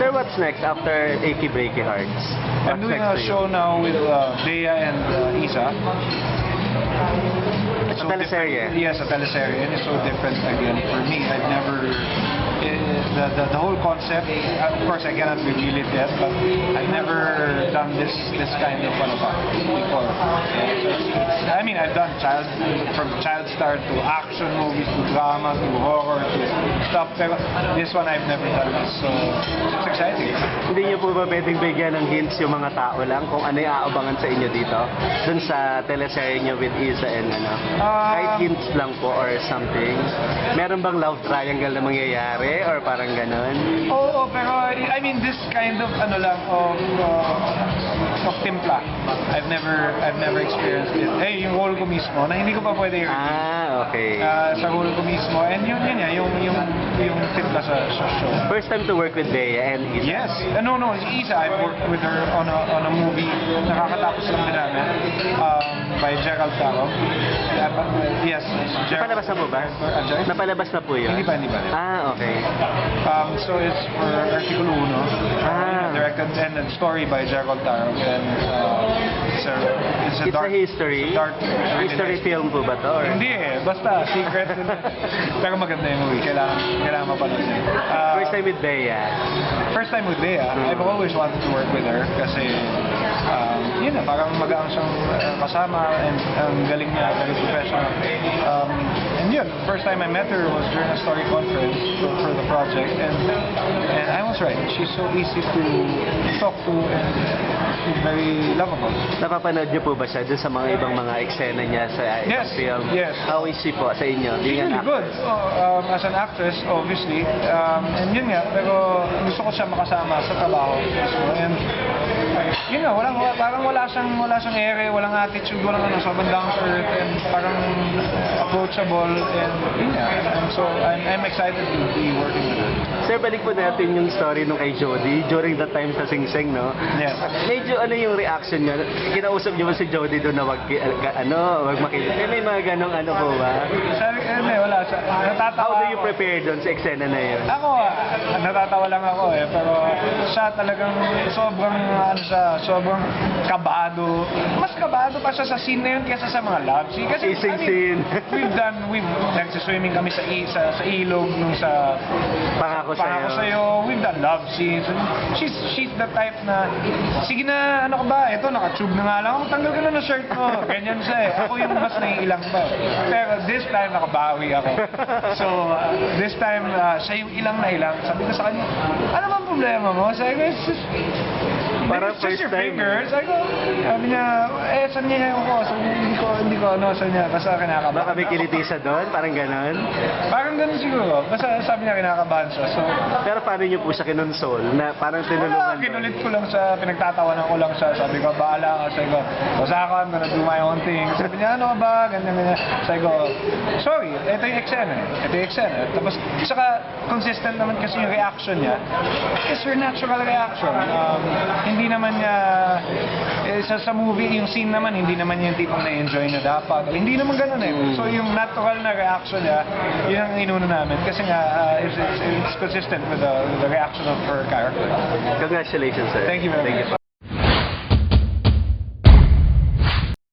Sir, what's next after Achy Breaky Hearts? I'm What's doing next a for you? show now with Bea and Isa. It's A teleserye? Yes, a teleserye, and it's so different again for me. I've never the whole concept. Of course, I cannot reveal it yet, but I've never done this kind of before. I mean, I've done from child star to action movies to drama to horror to stuff. Pero this one I've never done this, so it's exciting. Hindi niyo po ba pwedeng bigyan ng hints yung mga tao lang kung ano yung aabangan sa inyo dito? Dun sa teleserye niyo with Isa and ano? Kahit hints lang po or something. Meron bang love triangle na mangyayari or parang ganon? Oo, pero I mean this kind of of timpla. I've never experienced it. Yung role ko mismo na hindi ko pa pwede Okay. sa role ko mismo, and yung timpla sa show. First time to work with Bea and Isa? Yes. No, Isa, I've worked with her on a movie. Nakakatapos lang din namin. By Gerald Taro. Yes. Napalabas na po ba? Napalabas na po yun? Hindi pa. Okay. So it's for Artikulo 1. Directed and a story by Gerald Taro. And it's a dark, history? dark History film po ba to? Or? Hindi basta secret. Pero maganda yung movie. Kailangan mapanood niya. First time with Bea? First time with Bea. I've always wanted to work with her kasi yun na, parang magaang siyang kasama and ang galing niya, very professional. And yun, first time I met her was during a story conference for the project, and I was right. She's so easy to talk to and she's very lovable. Napapanood niyo po ba siya dun sa mga ibang mga eksena niya sa ibang film? Yes. How is she po sa inyo? She's really good. As an actress, obviously. And yun nga, pero gusto ko siya makasama sa trabaho. And yun nga, parang wala siyang ere, walang attitude, walang sobrang down to earth, and parang approachable, and yun nga. And so I'm excited to be working with her. Sir, balik po natin yung story nung kay Jody during that time sa Sing Sing, no? Yes. Medyo ano yung reaction niya? Kinausap niyo ba si Jody doon na wag makinig? May mga ganong ano po ba? Sabi wala. Natatawa. How do you prepare doon sa eksena na yun? Ako, natatawa lang ako pero siya talagang sobrang kabado. Mas kabado pa siya sa scene na yun kaysa sa mga love scene. Kasi Kissing scene. we've nagsiswimming kami sa ilog nung sa Pangako sa'yo. We've done love scenes. She's the type na, sige na, ano ka ba? Ito, naka-tube na nga lang. Tanggal ka na ng shirt mo. Ganyan siya Ako yung mas naiilang pa. Pero this time, nakabawi ako. So, this time, siya yung ilang na ilang. Sabi ko sa kanya, ano bang problema mo? Sabi ko, it's just first your time. fingers. Sabi niya, saan niya yung ko? Hindi ko saan niya. Basta kinakabahan. Baka may kiliti siya doon? Parang ganon? Parang ganun siguro. Basta sabi niya kinakabahan siya. So, Pero paano niyo po siya kinonsol? Na parang tinulungan doon? kinulit ko lang siya, pinagtatawanan ko lang siya. Sabi ko, bahala ka. Sabi ko, Osaka, I'm gonna do my own thing. Sabi niya, ano ka ba? Ganyan. Sabi ko, sorry, ito yung eksena. Tapos, saka consistent naman kasi yung reaction niya. It's her natural reaction. Hindi naman niya, sa movie, yung scene naman, hindi naman yung tipong na-enjoy na dapat. Hindi naman ganun So, yung natural na reaction niya, yun ang inuna namin. Kasi nga, it's consistent with the reaction of her character. Congratulations, sir. Thank you very much.